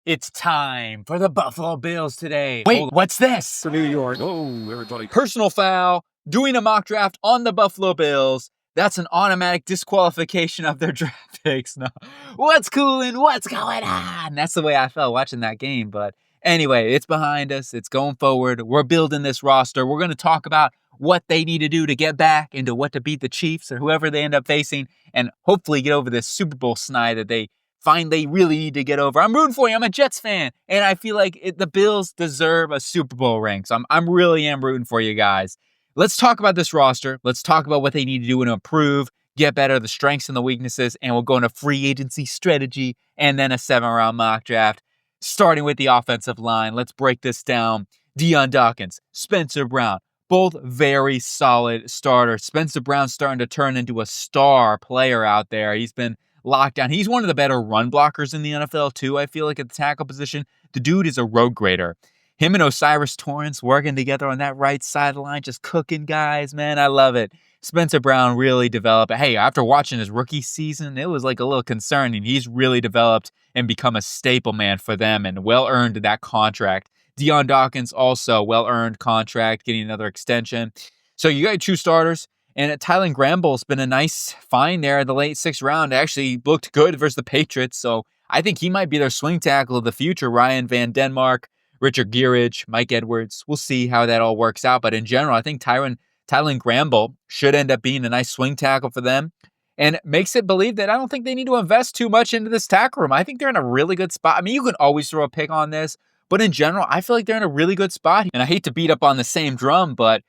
It's time for the Buffalo Bills today. Wait, what's this? For New York. Oh, everybody. Personal foul, doing a mock draft on the Buffalo Bills. That's an automatic disqualification of their draft picks. No. What's cooling? What's going on? That's the way I felt watching that game. But anyway, it's behind us. It's going forward. We're building this roster. We're going to talk about what they need to do to get back into what to beat the Chiefs or whoever they end up facing and hopefully get over this Super Bowl snide that they find they really need to get over. I'm rooting for you. I'm a Jets fan, and I feel like the Bills deserve a Super Bowl ring. So I'm really rooting for you guys. Let's talk about this roster. Let's talk about what they need to do to improve, get better, the strengths and the weaknesses, and we'll go into free agency strategy and then a 7-round mock draft. Starting with the offensive line, let's break this down. Deion Dawkins, Spencer Brown, both very solid starters. Spencer Brown's starting to turn into a star player out there. He's been locked down. He's one of the better run blockers in the NFL too, I feel like, at the tackle position. The dude is a road grader. Him and O'Cyrus Torrence working together on that right sideline, just cooking guys, man. I love it. Spencer Brown really developed. Hey, after watching his rookie season, it was like a little concerning. He's really developed and become a staple man for them and well-earned that contract. Deion Dawkins also well-earned contract, getting another extension. So you got 2 starters. And Tylen Gramble's been a nice find there in the late 6th round. Actually looked good versus the Patriots. So I think he might be their swing tackle of the future. Ryan Van Denmark, Richard Gearridge, Mike Edwards. We'll see how that all works out. But in general, I think Tylen Gramble should end up being a nice swing tackle for them. And it makes it believe that I don't think they need to invest too much into this tackle room. I think they're in a really good spot. I mean, you can always throw a pick on this. But in general, I feel like they're in a really good spot. And I hate to beat up on the same drum, but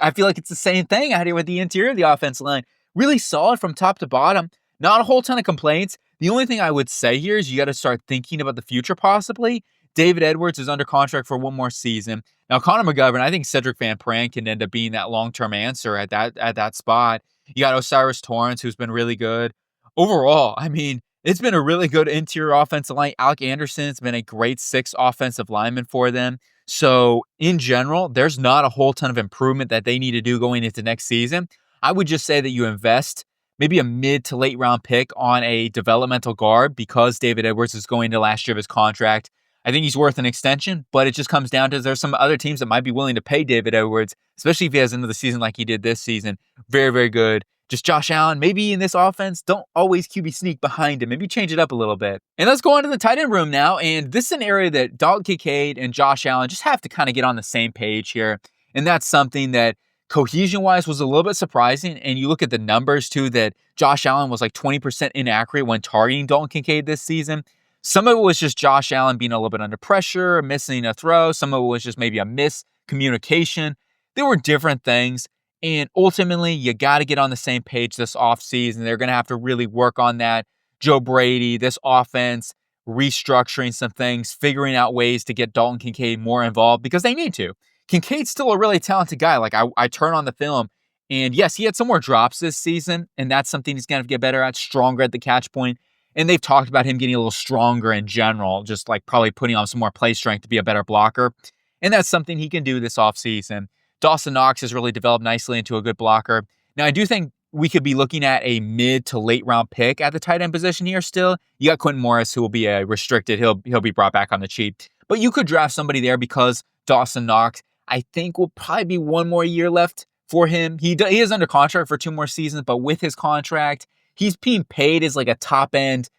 I feel like it's the same thing out here with the interior of the offensive line. Really solid from top to bottom. Not a whole ton of complaints. The only thing I would say here is you got to start thinking about the future possibly. David Edwards is under contract for 1 more season. Now, Connor McGovern, I think Cedric Van Pran can end up being that long-term answer at that spot. You got O'Cyrus Torrence, who's been really good. Overall, I mean, it's been a really good interior offensive line. Alec Anderson's been a great 6th offensive lineman for them. So, in general, there's not a whole ton of improvement that they need to do going into next season. I would just say that you invest maybe a mid to late round pick on a developmental guard because David Edwards is going to last year of his contract. I think he's worth an extension, but it just comes down to there's some other teams that might be willing to pay David Edwards, especially if he has another season like he did this season. Very, very good. Just Josh Allen, maybe in this offense, don't always QB sneak behind him. Maybe change it up a little bit. And let's go on to the tight end room now. And this is an area that Dalton Kincaid and Josh Allen just have to kind of get on the same page here. And that's something that cohesion-wise was a little bit surprising. And you look at the numbers too, that Josh Allen was like 20% inaccurate when targeting Dalton Kincaid this season. Some of it was just Josh Allen being a little bit under pressure, missing a throw. Some of it was just maybe a miscommunication. There were different things. And ultimately, you got to get on the same page this offseason. They're going to have to really work on that. Joe Brady, this offense, restructuring some things, figuring out ways to get Dalton Kincaid more involved because they need to. Kincaid's still a really talented guy. Like, I turn on the film, and yes, he had some more drops this season, and that's something he's going to get better at, stronger at the catch point. And they've talked about him getting a little stronger in general, just like probably putting on some more play strength to be a better blocker. And that's something he can do this offseason. Dawson Knox has really developed nicely into a good blocker. Now, I do think we could be looking at a mid to late round pick at the tight end position here still. You got Quentin Morris, who will be a restricted. He'll be brought back on the cheap. But you could draft somebody there because Dawson Knox, I think, will probably be 1 more year left for him. He is under contract for 2 more seasons, but with his contract, he's being paid as like a top end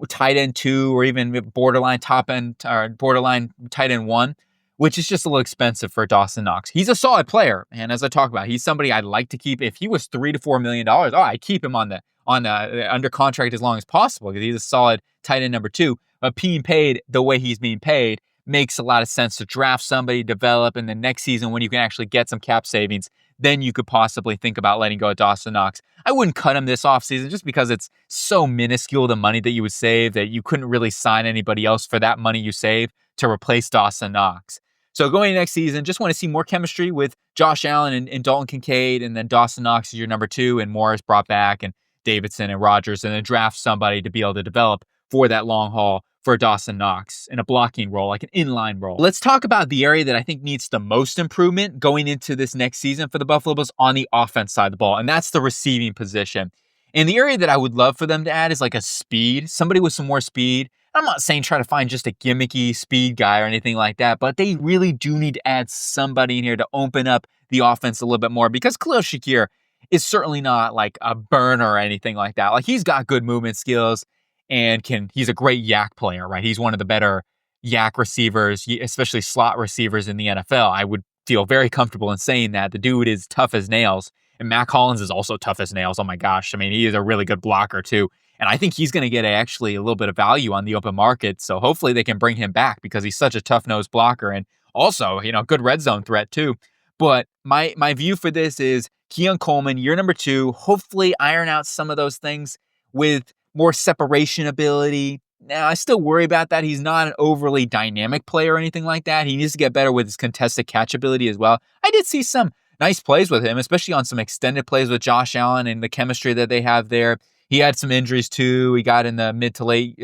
tight end 2 or even borderline top end or borderline tight end 1. Which is just a little expensive for Dawson Knox. He's a solid player, and as I talk about, he's somebody I'd like to keep. If he was $3 to $4 million, I'd keep him on under contract as long as possible because he's a solid tight end number 2. But being paid the way he's being paid makes a lot of sense to draft somebody, develop, and the next season when you can actually get some cap savings, then you could possibly think about letting go of Dawson Knox. I wouldn't cut him this offseason just because it's so minuscule the money that you would save that you couldn't really sign anybody else for that money you save to replace Dawson Knox. So going next season, just want to see more chemistry with Josh Allen and Dalton Kincaid, and then Dawson Knox is your number 2, and Morris brought back, and Davidson and Rodgers, and then draft somebody to be able to develop for that long haul for Dawson Knox in a blocking role, like an inline role. Let's talk about the area that I think needs the most improvement going into this next season for the Buffalo Bills on the offense side of the ball, and that's the receiving position. And the area that I would love for them to add is like a speed, somebody with some more speed. I'm not saying try to find just a gimmicky speed guy or anything like that, but they really do need to add somebody in here to open up the offense a little bit more because Khalil Shakir is certainly not like a burner or anything like that. Like he's got good movement skills and he's a great yak player, right? He's one of the better yak receivers, especially slot receivers in the NFL. I would feel very comfortable in saying that. The dude is tough as nails. And Matt Collins is also tough as nails. Oh my gosh. I mean, he is a really good blocker too. And I think he's going to get actually a little bit of value on the open market. So hopefully they can bring him back because he's such a tough-nosed blocker and also, good red zone threat too. But my view for this is Keon Coleman, year number 2, hopefully iron out some of those things with more separation ability. Now, I still worry about that. He's not an overly dynamic player or anything like that. He needs to get better with his contested catch ability as well. I did see some nice plays with him, especially on some extended plays with Josh Allen and the chemistry that they have there. He had some injuries too. He got in the mid to late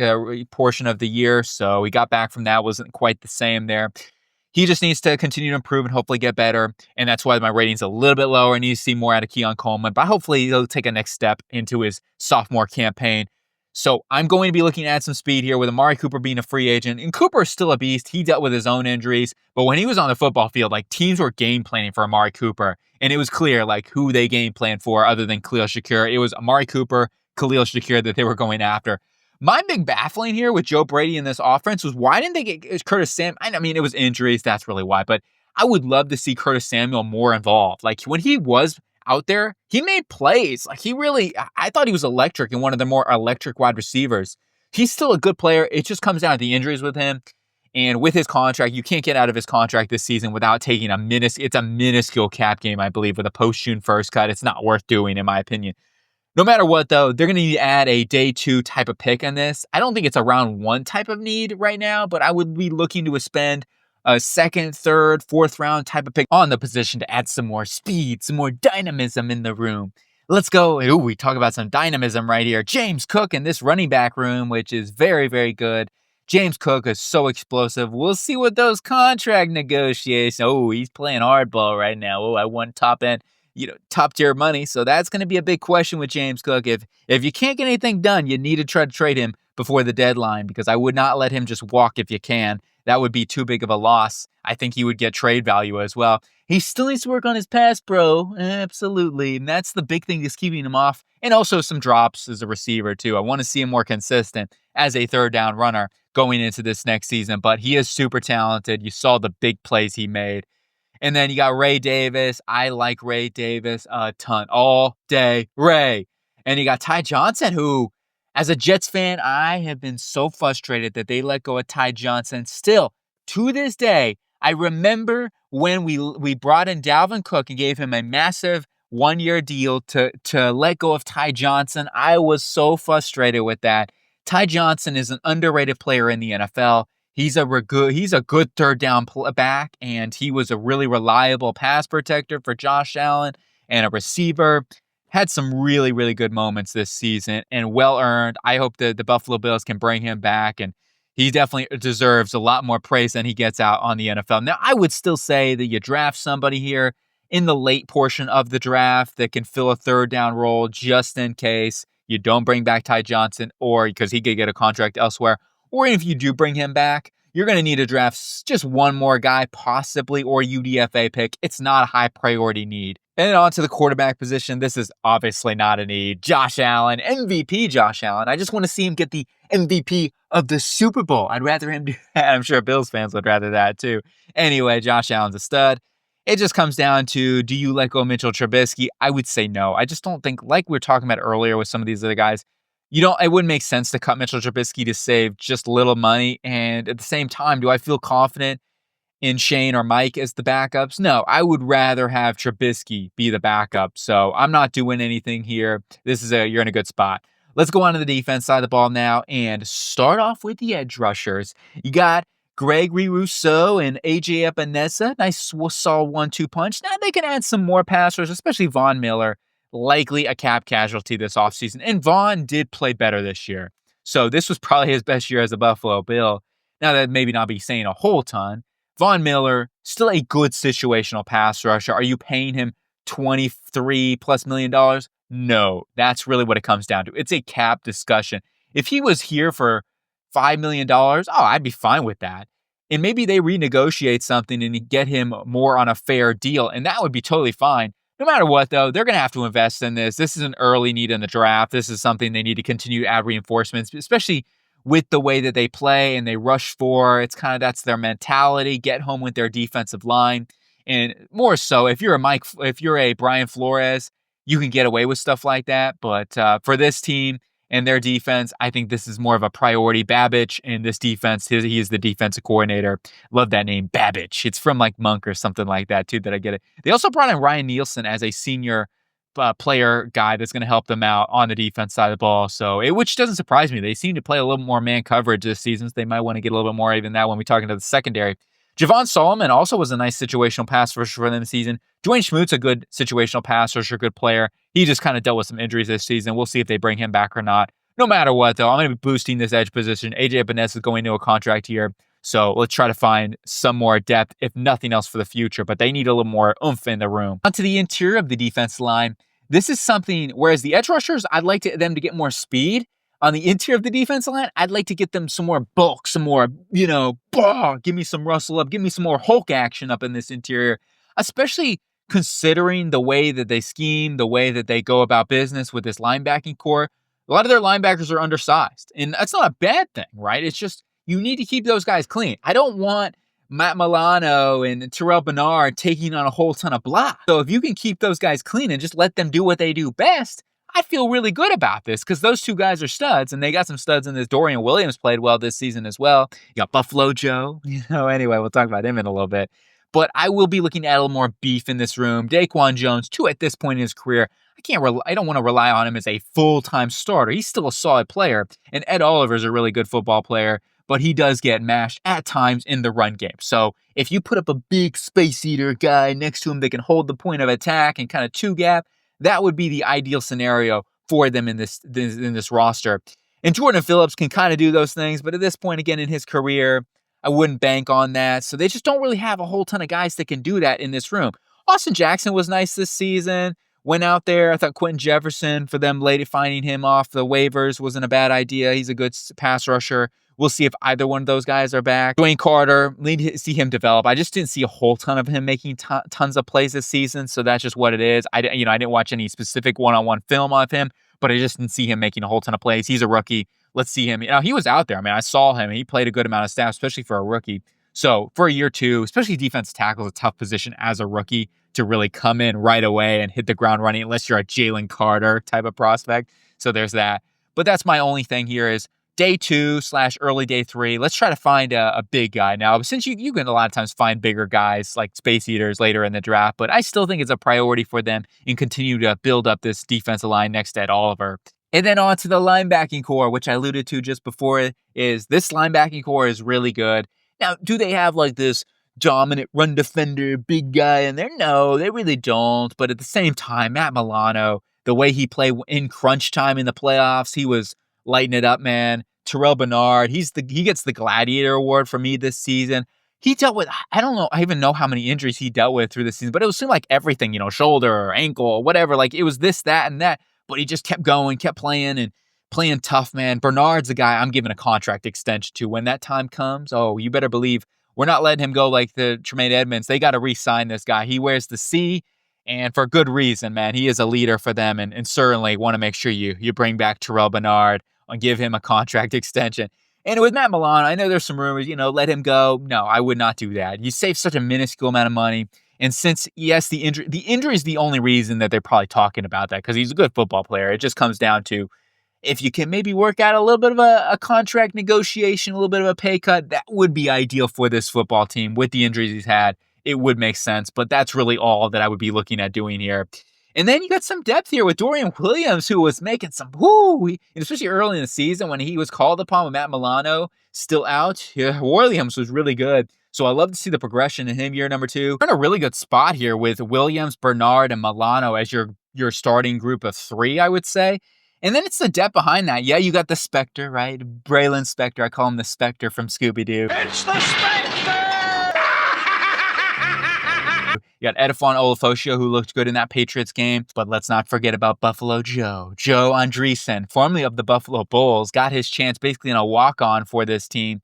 portion of the year, so he got back from that. Wasn't quite the same there. He just needs to continue to improve and hopefully get better, and that's why my rating's a little bit lower. I need to see more out of Keon Coleman, but hopefully he'll take a next step into his sophomore campaign. So I'm going to be looking at some speed here with Amari Cooper being a free agent. And Cooper is still a beast. He dealt with his own injuries. But when he was on the football field, like teams were game planning for Amari Cooper. And it was clear like who they game planned for other than Khalil Shakir. It was Amari Cooper, Khalil Shakir that they were going after. My big baffling here with Joe Brady in this offense was why didn't they get Curtis Samuel? I mean, it was injuries. That's really why. But I would love to see Curtis Samuel more involved. Like when he was out there, he made plays. Like I thought he was electric and one of the more electric wide receivers. He's still a good player. It just comes down to the injuries with him. And with his contract, you can't get out of his contract this season without taking it's a minuscule cap game, I believe, with a post-June 1st cut. It's not worth doing, in my opinion. No matter what, though, they're going to need to add a day 2 type of pick on this. I don't think it's a round 1 type of need right now, but I would be looking to spend a second, third, fourth round type of pick on the position to add some more speed, some more dynamism in the room. Let's go. Ooh, we talk about some dynamism right here. James Cook in this running back room, which is very, very good. James Cook is so explosive. We'll see what those contract negotiations. Oh, he's playing hardball right now. Oh, I want top end, top tier money. So that's going to be a big question with James Cook. If you can't get anything done, you need to try to trade him before the deadline because I would not let him just walk if you can. That would be too big of a loss. I think he would get trade value as well. He still needs to work on his pass, bro. Absolutely. And that's the big thing that's keeping him off. And also some drops as a receiver, too. I want to see him more consistent as a third down runner going into this next season. But he is super talented. You saw the big plays he made. And then you got Ray Davis. I like Ray Davis a ton. All day, Ray. And you got Ty Johnson, who, as a Jets fan, I have been so frustrated that they let go of Ty Johnson. Still, to this day, I remember when we brought in Dalvin Cook and gave him a massive 1-year deal to let go of Ty Johnson. I was so frustrated with that. Ty Johnson is an underrated player in the NFL. He's a good third down back, and he was a really reliable pass protector for Josh Allen and a receiver. Had some really, really good moments this season and well-earned. I hope the Buffalo Bills can bring him back, and he definitely deserves a lot more praise than he gets out on the NFL. Now, I would still say that you draft somebody here in the late portion of the draft that can fill a third down role just in case you don't bring back Ty Johnson or because he could get a contract elsewhere. Or if you do bring him back, you're going to need to draft just one more guy, possibly, or UDFA pick. It's not a high priority need. And on to the quarterback position. This is obviously not a need. Josh Allen, MVP Josh Allen. I just want to see him get the MVP of the Super Bowl. I'd rather him do that. I'm sure Bills fans would rather that too. Anyway, Josh Allen's a stud. It just comes down to, do you let go of Mitchell Trubisky? I would say no. I just don't think, like we were talking about earlier with some of these other guys, it wouldn't make sense to cut Mitchell Trubisky to save just little money. And at the same time, do I feel confident in Shane or Mike as the backups? No, I would rather have Trubisky be the backup. So I'm not doing anything here. You're in a good spot. Let's go on to the defense side of the ball now and start off with the edge rushers. You got Gregory Rousseau and AJ Epinesa. Nice solid 1-2 punch. Now they can add some more passers, especially Von Miller. Likely a cap casualty this offseason. And Vaughn did play better this year. So this was probably his best year as a Buffalo Bill. Now that maybe not be saying a whole ton. Von Miller, still a good situational pass rusher. Are you paying him $23+ million? No, that's really what it comes down to. It's a cap discussion. If he was here for $5 million, oh, I'd be fine with that. And maybe they renegotiate something and get him more on a fair deal, and that would be totally fine. No matter what, though, they're going to have to invest in this. This is an early need in the draft. This is something they need to continue to add reinforcements, especially with the way that they play and they rush for. It's kind of that's their mentality. Get home with their defensive line. And more so, if you're a Brian Flores, you can get away with stuff like that. But for this team and their defense, I think this is more of a priority. Babbage and this defense, he is the defensive coordinator. Love that name, Babbage. It's from like Monk or something like that too, that I get it. They also brought in Ryan Nielsen as a senior player guy that's going to help them out on the defense side of the ball. So, which doesn't surprise me. They seem to play a little more man coverage this season, so they might want to get a little bit more even that when we talk into the secondary. Javon Solomon also was a nice situational pass rusher for them this season. Dwayne Schmut's a good situational pass rusher, good player. He just kind of dealt with some injuries this season. We'll see if they bring him back or not. No matter what, though, I'm going to be boosting this edge position. AJ Epinesa is going into a contract year, so let's try to find some more depth, if nothing else, for the future. But they need a little more oomph in the room. Onto the interior of the defense line. This is something, whereas the edge rushers, I'd like them to get more speed. On the interior of the defense line, I'd like to get them some more bulk, some more, give me some rustle up, give me some more Hulk action up in this interior, especially considering the way that they scheme, the way that they go about business with this linebacking core. A lot of their linebackers are undersized, and that's not a bad thing, right? It's just you need to keep those guys clean. I don't want Matt Milano and Terrell Bernard taking on a whole ton of blocks. So if you can keep those guys clean and just let them do what they do best, I feel really good about this because those two guys are studs, and they got some studs in this. Dorian Williams played well this season as well. You got Buffalo Joe. Anyway, we'll talk about him in a little bit. But I will be looking at a little more beef in this room. Daquan Jones, too, at this point in his career, I don't want to rely on him as a full-time starter. He's still a solid player, and Ed Oliver's a really good football player, but he does get mashed at times in the run game. So if you put up a big space eater guy next to him that can hold the point of attack and kind of two-gap, that would be the ideal scenario for them in this roster. And Jordan Phillips can kind of do those things, but at this point, again, in his career, I wouldn't bank on that. So they just don't really have a whole ton of guys that can do that in this room. Austin Jackson was nice this season. Went out there. I thought Quentin Jefferson, for them late finding him off the waivers, wasn't a bad idea. He's a good pass rusher. We'll see if either one of those guys are back. Dwayne Carter, need to see him develop. I just didn't see a whole ton of him making tons of plays this season, so that's just what it is. I didn't watch any specific one-on-one film of him, but I just didn't see him making a whole ton of plays. He's a rookie. Let's see him. He was out there. I saw him. He played a good amount of snaps, especially for a rookie. So for a year two, especially defensive tackle is a tough position as a rookie to really come in right away and hit the ground running unless you're a Jalen Carter type of prospect. So there's that. But that's my only thing here is day 2/early day 3. Let's try to find a big guy. Now, since you can a lot of times find bigger guys like space eaters later in the draft, but I still think it's a priority for them and continue to build up this defensive line next to Ed Oliver. And then on to the linebacking core, which I alluded to just before, is this linebacking core is really good. Now, do they have like this dominant run defender, big guy in there? No, they really don't. But at the same time, Matt Milano, the way he played in crunch time in the playoffs, he was lighting it up, man. Terrell Bernard, he gets the Gladiator Award for me this season. He dealt with, I don't know, I even know how many injuries he dealt with through the season, but it seemed like everything, shoulder or ankle or whatever. Like it was this, that, and that. But he just kept going, kept playing and playing tough, man. Bernard's the guy I'm giving a contract extension to when that time comes. Oh, you better believe we're not letting him go like the Tremaine Edmonds. They got to re-sign this guy. He wears the C, and for good reason, man. He is a leader for them, and certainly want to make sure you bring back Terrell Bernard and give him a contract extension. And with Matt Milano, I know there's some rumors, let him go. No, I would not do that. You save such a minuscule amount of money. And since, yes, the injury is the only reason that they're probably talking about that because he's a good football player. It just comes down to if you can maybe work out a little bit of a contract negotiation, a little bit of a pay cut, that would be ideal for this football team with the injuries he's had. It would make sense, but that's really all that I would be looking at doing here. And then you got some depth here with Dorian Williams, who was making some, especially early in the season when he was called upon with Matt Milano still out. Yeah, Williams was really good. So I love to see the progression in him year number 2. We're in a really good spot here with Williams, Bernard, and Milano as your starting group of 3, I would say. And then it's the depth behind that. Yeah, you got the Spectre, right? Braylon Spectre. I call him the Spectre from Scooby-Doo. It's the Spectre! You got Edifon Olafosio, who looked good in that Patriots game. But let's not forget about Buffalo Joe. Joe Andreessen, formerly of the Buffalo Bulls, got his chance basically in a walk-on for this team.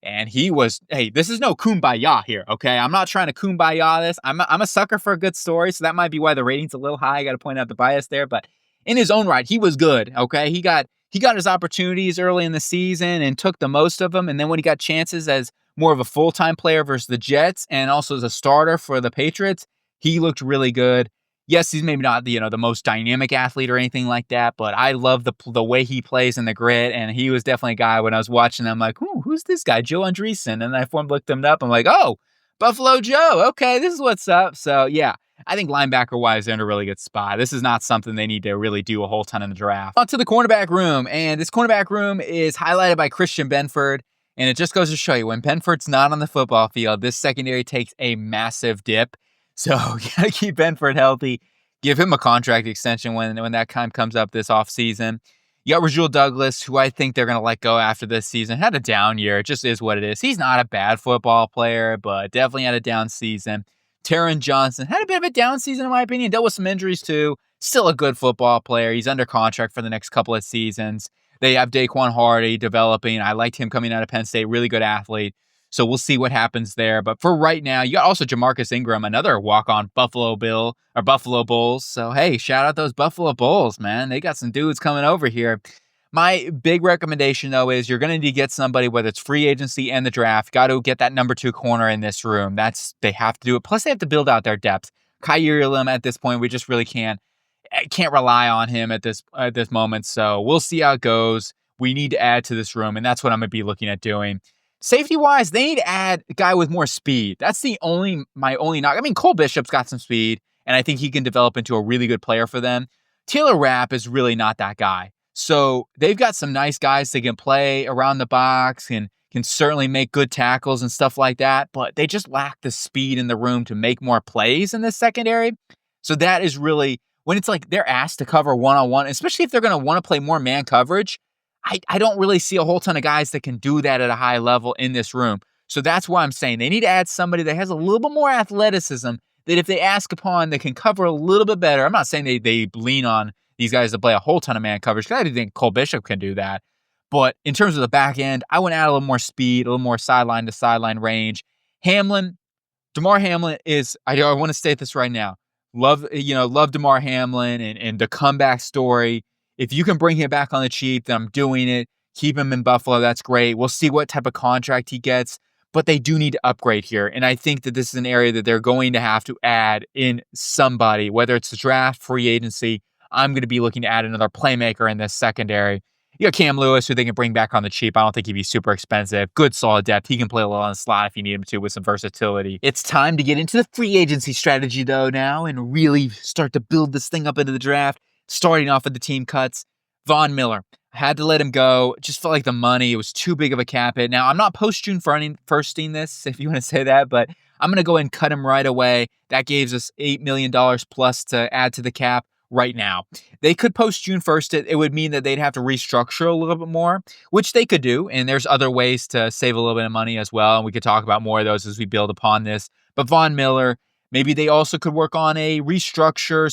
And he was, hey, this is no kumbaya here, okay? I'm not trying to kumbaya this. I'm a sucker for a good story, so that might be why the rating's a little high. I got to point out the bias there, but in his own right, he was good, okay? He got his opportunities early in the season and took the most of them. And then when he got chances as more of a full-time player versus the Jets and also as a starter for the Patriots, he looked really good. Yes, he's maybe not the most dynamic athlete or anything like that, but I love the way he plays in the grit, and he was definitely a guy when I was watching him, I'm like, who's this guy, Joe Andreessen? And I looked him up, I'm like, oh, Buffalo Joe, okay, this is what's up. So yeah, I think linebacker-wise, they're in a really good spot. This is not something they need to really do a whole ton in the draft. On to the cornerback room, and this cornerback room is highlighted by Christian Benford, and it just goes to show you, when Benford's not on the football field, this secondary takes a massive dip. So you got to keep Benford healthy. Give him a contract extension when that time comes up this offseason. You got Rasul Douglas, who I think they're going to let go after this season. Had a down year. It just is what it is. He's not a bad football player, but definitely had a down season. Taron Johnson had a bit of a down season, in my opinion. Dealt with some injuries, too. Still a good football player. He's under contract for the next couple of seasons. They have Daquan Hardy developing. I liked him coming out of Penn State. Really good athlete. So we'll see what happens there. But for right now, you got also Jamarcus Ingram, another walk-on Buffalo Bulls. So, hey, shout out those Buffalo Bulls, man. They got some dudes coming over here. My big recommendation, though, is you're going to need to get somebody, whether it's free agency and the draft, got to get that number 2 corner in this room. They have to do it. Plus, they have to build out their depth. Kaiir Elam at this point, we just really can't rely on him at this moment. So we'll see how it goes. We need to add to this room, and that's what I'm going to be looking at doing. Safety-wise, they need to add a guy with more speed. That's my only knock. I mean, Cole Bishop's got some speed, and I think he can develop into a really good player for them. Taylor Rapp is really not that guy. So they've got some nice guys that can play around the box and can certainly make good tackles and stuff like that, but they just lack the speed in the room to make more plays in the secondary. So that is really, when it's like they're asked to cover one-on-one, especially if they're going to want to play more man coverage, I don't really see a whole ton of guys that can do that at a high level in this room. So that's why I'm saying they need to add somebody that has a little bit more athleticism, that if they ask upon, they can cover a little bit better. I'm not saying they lean on these guys to play a whole ton of man coverage, because I do think Cole Bishop can do that. But in terms of the back end, I want to add a little more speed, a little more sideline to sideline range. Damar Hamlin is, I want to state this right now. Love Damar Hamlin and the comeback story. If you can bring him back on the cheap, then I'm doing it. Keep him in Buffalo. That's great. We'll see what type of contract he gets, but they do need to upgrade here. And I think that this is an area that they're going to have to add in somebody, whether it's the draft, free agency. I'm going to be looking to add another playmaker in this secondary. You got Cam Lewis, who they can bring back on the cheap. I don't think he'd be super expensive. Good, solid depth. He can play a little on the slot if you need him to with some versatility. It's time to get into the free agency strategy, though, now, and really start to build this thing up into the draft. Starting off with the team cuts, Von Miller. I had to let him go. Just felt like the money, it was too big of a cap hit. Now, I'm not post-June firsting this, if you want to say that, but I'm going to go ahead and cut him right away. That gives us $8 million plus to add to the cap right now. They could post-June 1st it. It would mean that they'd have to restructure a little bit more, which they could do, and there's other ways to save a little bit of money as well, and we could talk about more of those as we build upon this. But Von Miller, maybe they also could work on a restructure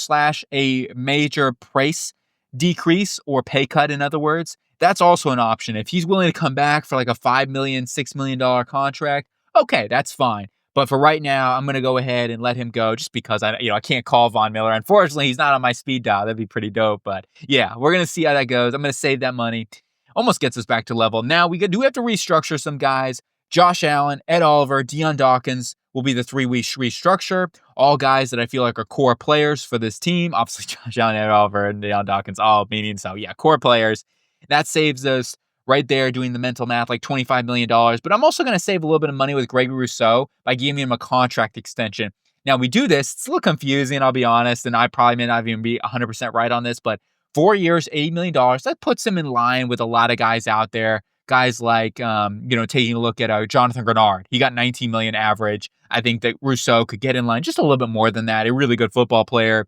/ a major price decrease or pay cut, in other words. That's also an option. If he's willing to come back for like a $5 million, $6 million contract, okay, that's fine. But for right now, I'm going to go ahead and let him go just because I can't call Von Miller. Unfortunately, he's not on my speed dial. That'd be pretty dope. But yeah, we're going to see how that goes. I'm going to save that money. Almost gets us back to level. Now, we do have to restructure some guys. Josh Allen, Ed Oliver, Deion Dawkins will be the 3 we restructure. All guys that I feel like are core players for this team. Obviously, Josh Allen, Ed Oliver, and Deion Dawkins, all meaning. So yeah, core players. That saves us right there doing the mental math, like $25 million. But I'm also going to save a little bit of money with Gregory Rousseau by giving him a contract extension. Now, we do this. It's a little confusing, I'll be honest, and I probably may not even be 100% right on this, but 4 years, $80 million, that puts him in line with a lot of guys out there. Guys like, taking a look at Jonathan Grenard. He got $19 million average. I think that Rousseau could get in line just a little bit more than that. A really good football player.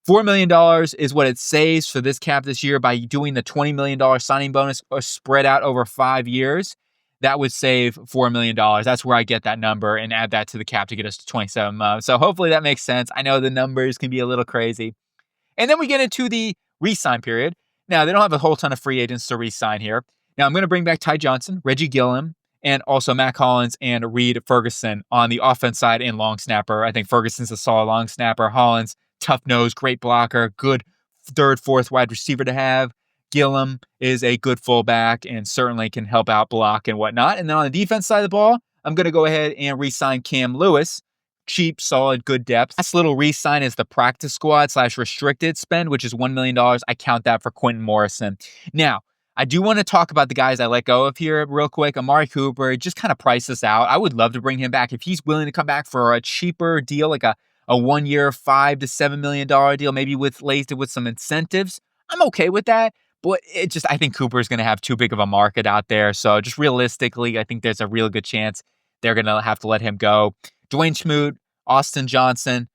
$4 million is what it saves for this cap this year by doing the $20 million signing bonus spread out over 5 years. that would save $4 million. That's where I get that number and add that to the cap to get us to 27 months. So hopefully that makes sense. I know the numbers can be a little crazy. And then we get into the re-sign period. Now, they don't have a whole ton of free agents to re-sign here. Now, I'm going to bring back Ty Johnson, Reggie Gilliam, and also Matt Collins and Reed Ferguson on the offense side and long snapper. I think Ferguson's a solid long snapper. Hollins, tough nose, great blocker, good third, fourth wide receiver to have. Gilliam is a good fullback and certainly can help out block and whatnot. And then on the defense side of the ball, I'm going to go ahead and re-sign Cam Lewis. Cheap, solid, good depth. Last little re-sign is the practice squad / restricted spend, which is $1 million. I count that for Quentin Morrison. Now, I do want to talk about the guys I let go of here real quick. Amari Cooper, just kind of price this out. I would love to bring him back. If he's willing to come back for a cheaper deal, like a 1 year, $5 to $7 million deal, maybe laced with some incentives, I'm okay with that. But I think Cooper is going to have too big of a market out there. So just realistically, I think there's a real good chance they're going to have to let him go. Dwayne Smoot, Austin Johnson,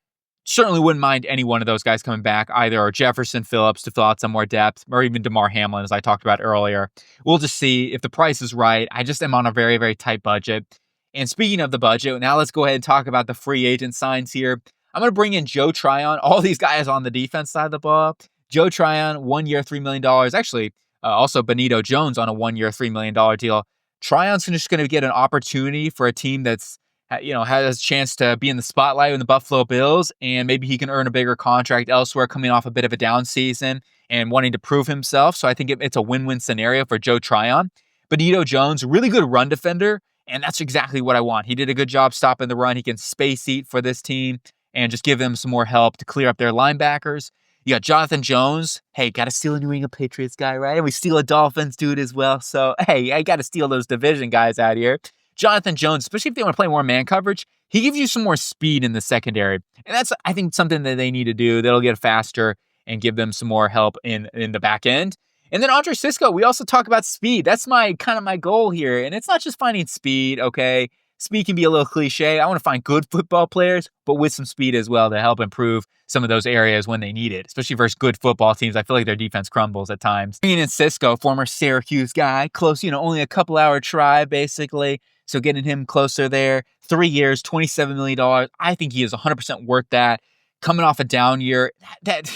certainly wouldn't mind any one of those guys coming back either, or Jefferson Phillips to fill out some more depth, or even DeMar Hamlin, as I talked about earlier. We'll just see if the price is right. I just am on a very, very tight budget. And speaking of the budget, now let's go ahead and talk about the free agent signs here. I'm going to bring in Joe Tryon, all these guys on the defense side of the ball. Joe Tryon, 1 year, $3 million. Actually, also Benito Jones on a 1 year, $3 million deal. Tryon's just going to get an opportunity for a team that's has a chance to be in the spotlight with the Buffalo Bills, and maybe he can earn a bigger contract elsewhere coming off a bit of a down season and wanting to prove himself. So I think it's a win-win scenario for Joe Tryon. Benito Jones, really good run defender, and that's exactly what I want. He did a good job stopping the run. He can space eat for this team and just give them some more help to clear up their linebackers. You got Jonathan Jones. Hey, got to steal a New England Patriots guy, right? And we steal a Dolphins dude as well. So, hey, I got to steal those division guys out here. Jonathan Jones, especially if they want to play more man coverage, he gives you some more speed in the secondary. And that's, I think, something that they need to do. That'll get faster and give them some more help in the back end. And then Andre Sisco, we also talk about speed. That's my goal here. And it's not just finding speed, okay? Speed can be a little cliche. I want to find good football players, but with some speed as well to help improve some of those areas when they need it, especially versus good football teams. I feel like their defense crumbles at times. Bringing in Sisco, former Syracuse guy, close, only a couple-hour drive, basically. So getting him closer there, 3 years, $27 million. I think he is 100% worth that. Coming off a down year,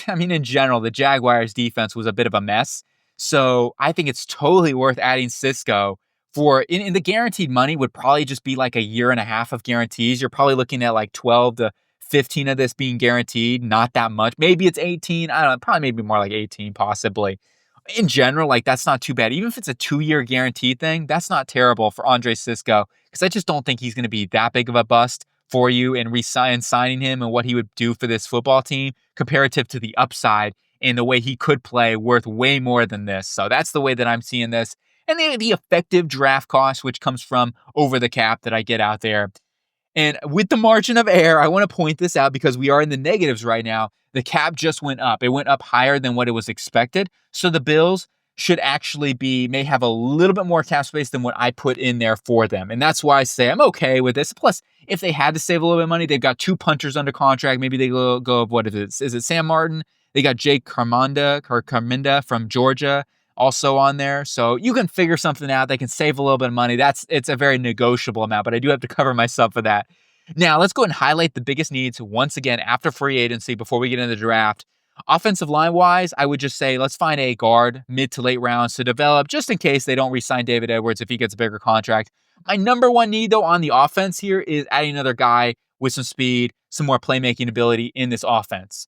in general, the Jaguars defense was a bit of a mess. So I think it's totally worth adding Sisco for, in the guaranteed money would probably just be like a year and a half of guarantees. You're probably looking at like 12 to 15 of this being guaranteed, not that much. Maybe it's 18. I don't know, probably maybe more like 18 possibly. In general, that's not too bad. Even if it's a 2-year guaranteed thing, that's not terrible for Andre Sisco, because I just don't think he's going to be that big of a bust for you and signing him and what he would do for this football team comparative to the upside and the way he could play worth way more than this. So that's the way that I'm seeing this. And the effective draft cost, which comes from over the cap that I get out there. And with the margin of error, I want to point this out because we are in the negatives right now. The cap just went up. It went up higher than what it was expected. So the Bills should actually may have a little bit more cap space than what I put in there for them. And that's why I say I'm okay with this. Plus, if they had to save a little bit of money, they've got 2 punters under contract. Maybe they go of what is it? Is it Sam Martin? They got Jake Carminda from Georgia also on there. So you can figure something out. They can save a little bit of money. It's a very negotiable amount, but I do have to cover myself for that. Now, let's go ahead and highlight the biggest needs once again after free agency before we get into the draft. Offensive line-wise, I would just say let's find a guard mid to late rounds to develop just in case they don't re-sign David Edwards if he gets a bigger contract. My number one need, though, on the offense here is adding another guy with some speed, some more playmaking ability in this offense.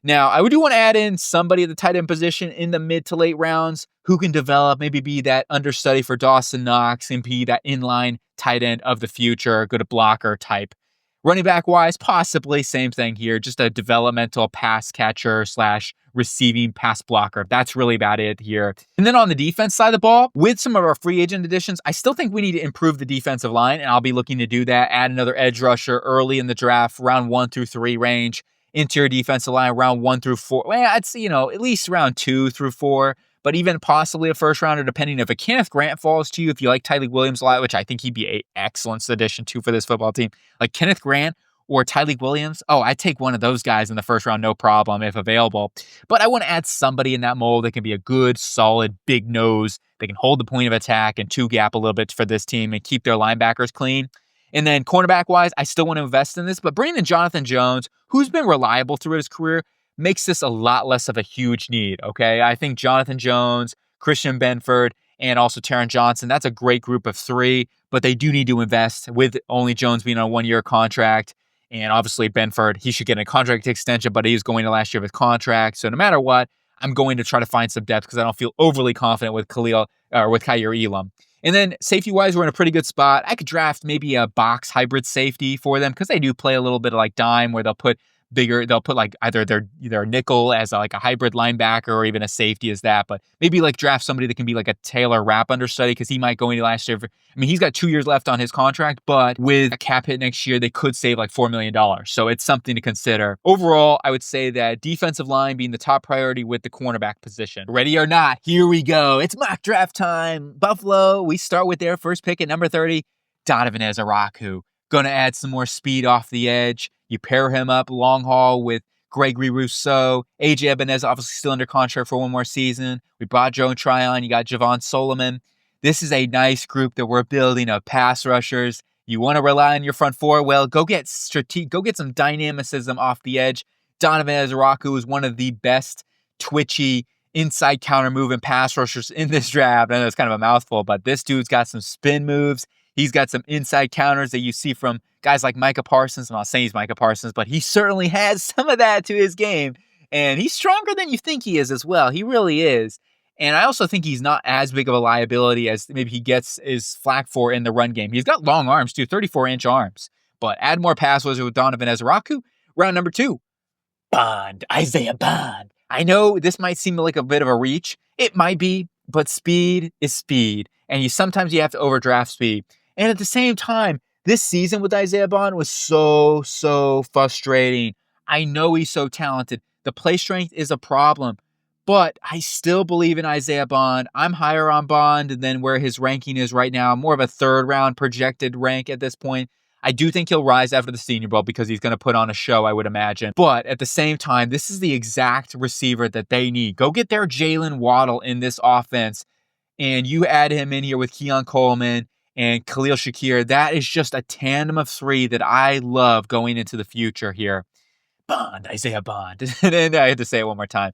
Now, I do want to add in somebody at the tight end position in the mid to late rounds who can develop, maybe be that understudy for Dawson Knox and be that inline tight end of the future, good blocker type. Running back wise, possibly same thing here, just a developmental pass catcher / receiving pass blocker. That's really about it here. And then on the defense side of the ball, with some of our free agent additions, I still think we need to improve the defensive line, and I'll be looking to do that. Add another edge rusher early in the draft, round 1 through 3 range. Interior defensive line, round 1 through 4. Well, I'd say, at least round 2 through 4, but even possibly a first rounder, depending if a Kenneth Grant falls to you, if you like Tyleik Williams a lot, which I think he'd be an excellent addition too for this football team. Like Kenneth Grant or Tyleek Williams, oh, I take one of those guys in the first round, no problem, if available. But I want to add somebody in that mold that can be a good, solid, big nose. They can hold the point of attack and two gap a little bit for this team and keep their linebackers clean. And then cornerback-wise, I still want to invest in this, but bringing in Jonathan Jones, who's been reliable throughout his career, makes this a lot less of a huge need, okay? I think Jonathan Jones, Christian Benford, and also Taron Johnson, that's a great group of three, but they do need to invest with only Jones being on a one-year contract. And obviously Benford, he should get a contract extension, but he's going to last year of his contract. So no matter what, I'm going to try to find some depth because I don't feel overly confident with Kaiir Elam. And then safety-wise, we're in a pretty good spot. I could draft maybe a box hybrid safety for them because they do play a little bit of like dime where they'll put like either their nickel as like a hybrid linebacker or even a safety as that, but maybe like draft somebody that can be like a Taylor Rapp understudy because he might go into last year. He's got 2 years left on his contract, but with a cap hit next year, they could save like $4 million. So it's something to consider. Overall, I would say that defensive line being the top priority with the cornerback position. Ready or not, here we go. It's mock draft time. Buffalo, we start with their first pick at number 30, Donovan Ezaraku. Going to add some more speed off the edge. You pair him up long haul with Gregory Rousseau. AJ Ebenez obviously still under contract for one more season. We brought Joe Tryon. You got Javon Solomon. This is a nice group that we're building of pass rushers. You want to rely on your front four? Well, go get some dynamicism off the edge. Donovan Ezaraku is one of the best twitchy inside counter moving pass rushers in this draft. I know it's kind of a mouthful, but this dude's got some spin moves. He's got some inside counters that you see from guys like Micah Parsons. I'm not saying he's Micah Parsons, but he certainly has some of that to his game. And he's stronger than you think he is as well. He really is. And I also think he's not as big of a liability as maybe he gets his flack for in the run game. He's got long arms too, 34-inch arms. But add more pass rushers with Donovan Ezaraku. Round number 2, Bond, Isaiah Bond. I know this might seem like a bit of a reach. It might be, but speed is speed. And sometimes you have to overdraft speed. And at the same time, this season with Isaiah Bond was so frustrating. I know he's so talented. The play strength is a problem, but I still believe in Isaiah Bond. I'm higher on Bond than where his ranking is right now. More of a third-round projected rank at this point. I do think he'll rise after the Senior Bowl because he's going to put on a show, I would imagine. But at the same time, this is the exact receiver that they need. Go get their Jalen Waddle in this offense, and you add him in here with Keon Coleman and Khalil Shakir. That is just a tandem of three that I love going into the future here. Bond, Isaiah Bond. And then I had to say it one more time.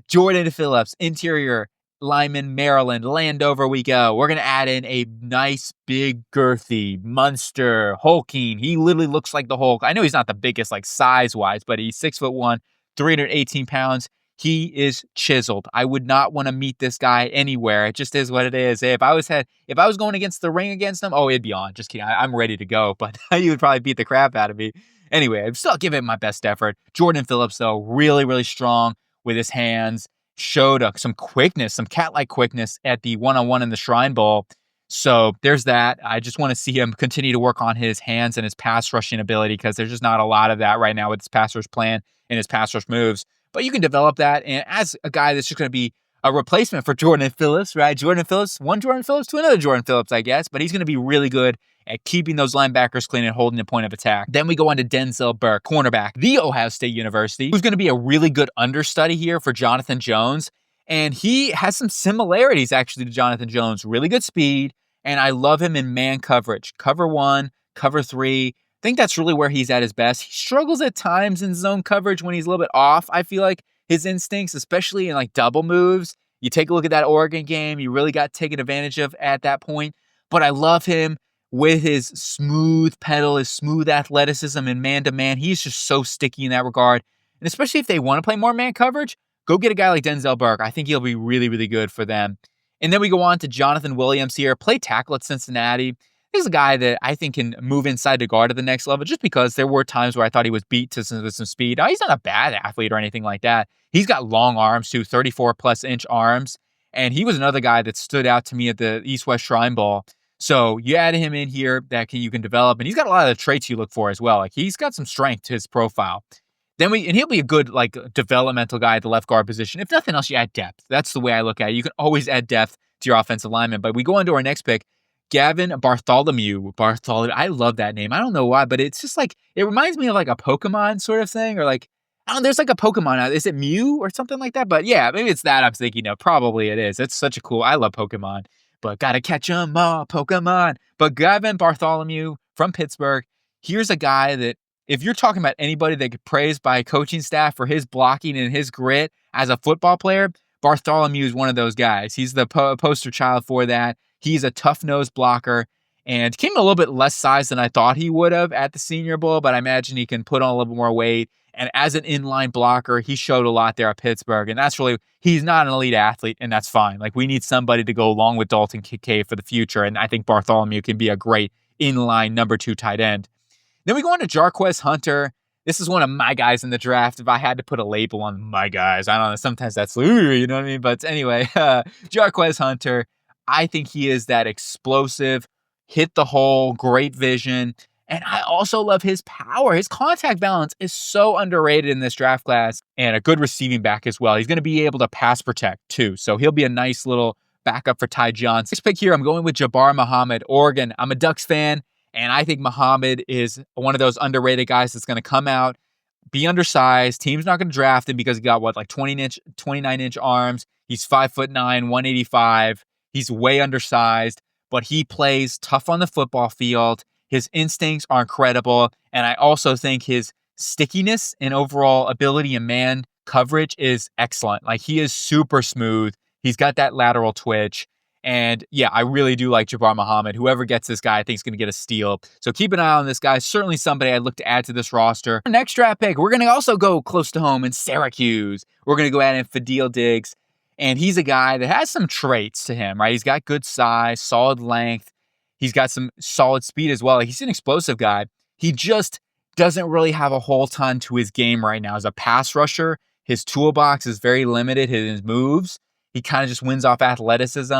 Jordan Phillips, interior lineman, Maryland, Landover we go. We're going to add in a nice, big, girthy, monster, hulking. He literally looks like the Hulk. I know he's not the biggest, like size-wise, but he's 6'1", 318 pounds. He is chiseled. I would not want to meet this guy anywhere. It just is what it is. If I was going against the ring against him, oh, it'd be on. Just kidding. I'm ready to go, but he would probably beat the crap out of me. Anyway, I'm still giving it my best effort. Jordan Phillips, though, really, really strong with his hands. Showed some quickness, some cat-like quickness at the one-on-one in the Shrine Bowl. So there's that. I just want to see him continue to work on his hands and his pass rushing ability because there's just not a lot of that right now with his pass rush plan and his pass rush moves. But you can develop that. And as a guy that's just going to be a replacement for Jordan Phillips, right? Jordan Phillips, one Jordan Phillips to another Jordan Phillips, I guess. But he's going to be really good at keeping those linebackers clean and holding the point of attack. Then we go on to Denzel Burke, cornerback, The Ohio State University, who's going to be a really good understudy here for Jonathan Jones. And he has some similarities, actually, to Jonathan Jones. Really good speed, and I love him in man coverage. Cover 1, cover 3. I think that's really where he's at his best. He struggles at times in zone coverage when he's a little bit off, I feel like, his instincts, especially in like double moves. You take a look at that Oregon game, you really got taken advantage of at that point. But I love him with his smooth pedal, his smooth athleticism and man-to-man. He's just so sticky in that regard. And especially if they want to play more man coverage, go get a guy like Denzel Burke. I think he'll be really, really good for them. And then we go on to Jonathan Williams here, play tackle at Cincinnati. He's a guy that I think can move inside the guard at the next level just because there were times where I thought he was beat to some speed. He's not a bad athlete or anything like that. He's got long arms too, 34-plus inch arms. And he was another guy that stood out to me at the East-West Shrine Bowl. So you add him in here that you can develop. And he's got a lot of the traits you look for as well. Like he's got some strength to his profile. And he'll be a good like developmental guy at the left guard position. If nothing else, you add depth. That's the way I look at it. You can always add depth to your offensive lineman. But we go on to our next pick, Gavin Bartholomew. Bartholomew. I love that name. I don't know why, but it's just like, it reminds me of like a Pokemon sort of thing, or like, I don't know, there's like a Pokemon. Is it Mew or something like that? But yeah, maybe it's that I'm thinking of. Probably it is. It's such a cool, I love Pokemon, but gotta catch 'em all, Pokemon. But Gavin Bartholomew from Pittsburgh, here's a guy that, if you're talking about anybody that get praised by a coaching staff for his blocking and his grit as a football player, Bartholomew is one of those guys. He's the poster child for that. He's a tough-nosed blocker and came a little bit less size than I thought he would have at the Senior Bowl, but I imagine he can put on a little bit more weight. And as an inline blocker, he showed a lot there at Pittsburgh. And that's really, he's not an elite athlete, and that's fine. Like, we need somebody to go along with Dalton Kincaid for the future. And I think Bartholomew can be a great inline number 2 tight end. Then we go on to Jarquez Hunter. This is one of my guys in the draft. If I had to put a label on my guys, I don't know. Sometimes that's, you know what I mean? But anyway, Jarquez Hunter, I think he is that explosive, hit the hole, great vision. And I also love his power. His contact balance is so underrated in this draft class, and a good receiving back as well. He's going to be able to pass protect too. So he'll be a nice little backup for Ty Johnson. Next pick here, I'm going with Jabbar Muhammad, Oregon. I'm a Ducks fan, and I think Muhammad is one of those underrated guys that's going to come out, be undersized. Team's not going to draft him because he got like 29-inch arms. He's 5'9", 185. He's way undersized, but he plays tough on the football field. His instincts are incredible, and I also think his stickiness and overall ability in man coverage is excellent. Like, he is super smooth. He's got that lateral twitch. And yeah, I really do like Jabbar Muhammad. Whoever gets this guy, I think is going to get a steal. So keep an eye on this guy. Certainly somebody I'd look to add to this roster. Our next draft pick, we're going to also go close to home in Syracuse. We're going to go add in Fadil Diggs. And he's a guy that has some traits to him, right? He's got good size, solid length. He's got some solid speed as well. He's an explosive guy. He just doesn't really have a whole ton to his game right now. As a pass rusher, his toolbox is very limited. His moves, he kind of just wins off athleticism.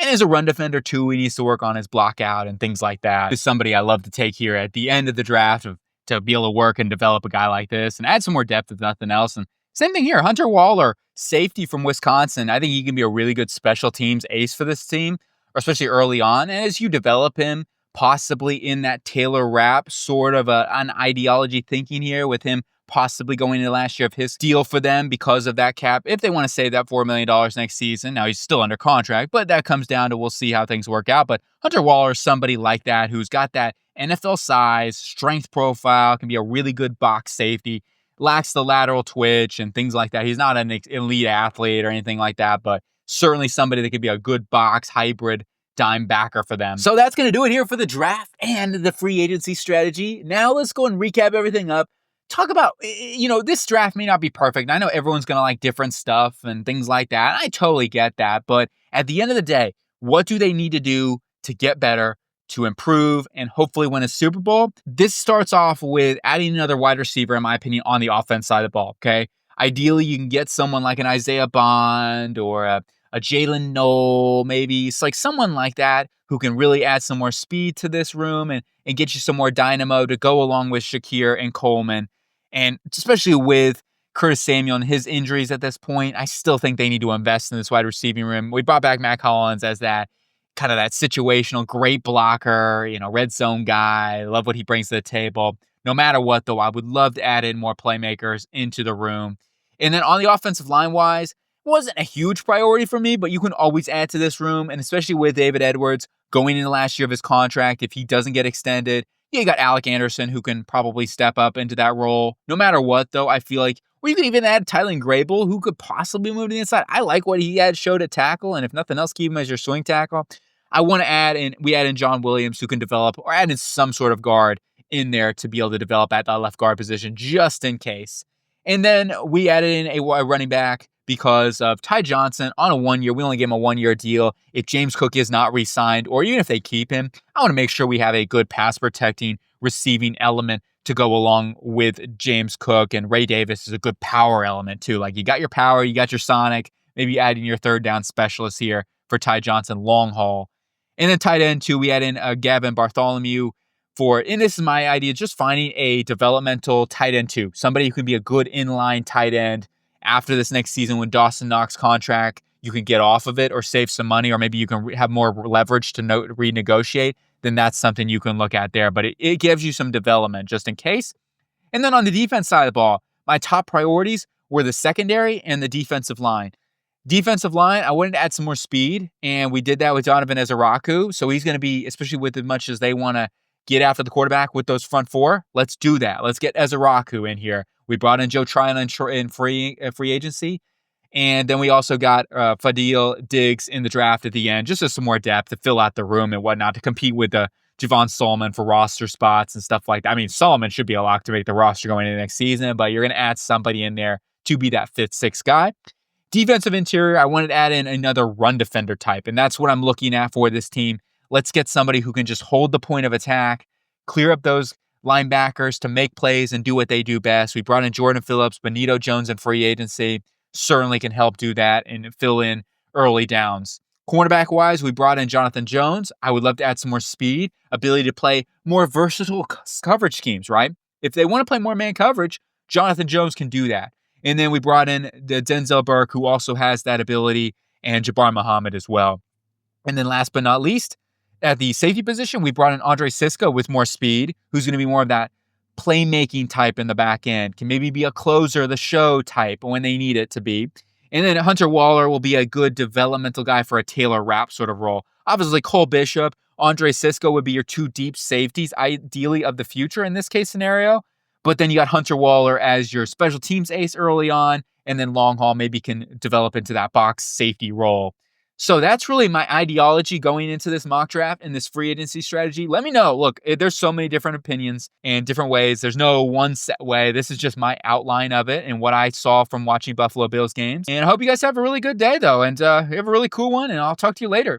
And as a run defender too, he needs to work on his block out and things like that. He's somebody I love to take here at the end of the draft to be able to work and develop a guy like this and add some more depth if nothing else. And same thing here, Hunter Waller, safety from Wisconsin. I think he can be a really good special teams ace for this team, especially early on. And as you develop him, possibly in that Taylor Rapp sort of an ideology thinking here, with him possibly going into last year of his deal for them because of that cap, if they want to save that $4 million next season. Now, he's still under contract, but that comes down to, we'll see how things work out. But Hunter Waller is somebody like that who's got that NFL size, strength profile, can be a really good box safety, lacks the lateral twitch and things like that. He's not an elite athlete or anything like that, but certainly somebody that could be a good box hybrid dime backer for them. So that's going to do it here for the draft and the free agency strategy. Now let's go and recap everything up. Talk about, this draft may not be perfect. I know everyone's going to like different stuff and things like that. I totally get that. But at the end of the day, what do they need to do to get better, to improve, and hopefully win a Super Bowl? This starts off with adding another wide receiver, in my opinion, on the offense side of the ball, okay? Ideally, you can get someone like an Isaiah Bond or a Jalen Noel, maybe. It's like someone like that who can really add some more speed to this room and get you some more dynamo to go along with Shakir and Coleman. And especially with Curtis Samuel and his injuries at this point, I still think they need to invest in this wide receiving room. We brought back Matt Collins as that kind of that situational great blocker, red zone guy. Love what he brings to the table. No matter what, though, I would love to add in more playmakers into the room. And then on the offensive line-wise, wasn't a huge priority for me, but you can always add to this room, and especially with David Edwards going into the last year of his contract, if he doesn't get extended, you got Alec Anderson who can probably step up into that role. No matter what, though, I feel like, or you could even add Tylen Grable, who could possibly move to the inside. I like what he had showed at tackle, and if nothing else, keep him as your swing tackle. I want to add in John Williams, who can develop, or add in some sort of guard in there to be able to develop at that left guard position, just in case. And then we added in a running back because of Ty Johnson on a 1 year. We only gave him a 1 year deal. If James Cook is not re-signed, or even if they keep him, I want to make sure we have a good pass protecting receiving element to go along with James Cook. And Ray Davis is a good power element too. Like, you got your power, you got your sonic, maybe adding your third down specialist here for Ty Johnson long haul. And then tight end too, we add in Gavin Bartholomew and this is my idea, just finding a developmental tight end too. Somebody who can be a good inline tight end after this next season when Dawson Knox contract you can get off of it or save some money, or maybe you can have more leverage to renegotiate, then that's something you can look at there. But it gives you some development just in case. And then on the defense side of the ball, my top priorities were the secondary and the defensive line. Defensive line, I wanted to add some more speed, and we did that with Donovan Ezaraku. So he's going to be, especially with as much as they want to get after the quarterback with those front four, let's do that. Let's get Ezaraku in here. We brought in Joe Tryon in free agency. And then we also got Fadil Diggs in the draft at the end, just as some more depth to fill out the room and whatnot, to compete with the Javon Solomon for roster spots and stuff like that. I mean, Solomon should be a lock to make the roster going into next season, but you're going to add somebody in there to be that fifth, sixth guy. Defensive interior, I wanted to add in another run defender type, and that's what I'm looking at for this team. Let's get somebody who can just hold the point of attack, clear up those linebackers to make plays and do what they do best. We brought in Jordan Phillips, Benito Jones in free agency. Certainly can help do that and fill in early downs. Cornerback-wise, we brought in Jonathan Jones. I would love to add some more speed, ability to play more versatile coverage schemes, right? If they want to play more man coverage, Jonathan Jones can do that. And then we brought in the Denzel Burke, who also has that ability, and Jabbar Muhammad as well. And then last but not least, at the safety position, we brought in Andre Sisco with more speed, who's going to be more of that playmaking type in the back end, can maybe be a closer, the show type when they need it to be. And then Hunter Waller will be a good developmental guy for a Taylor Rapp sort of role. Obviously, Cole Bishop, Andre Sisco would be your two deep safeties, ideally of the future in this case scenario. But then you got Hunter Waller as your special teams ace early on, and then long haul maybe can develop into that box safety role. So that's really my ideology going into this mock draft and this free agency strategy. Let me know. Look, there's so many different opinions and different ways. There's no one set way. This is just my outline of it and what I saw from watching Buffalo Bills games. And I hope you guys have a really good day, though. And you have a really cool one, and I'll talk to you later.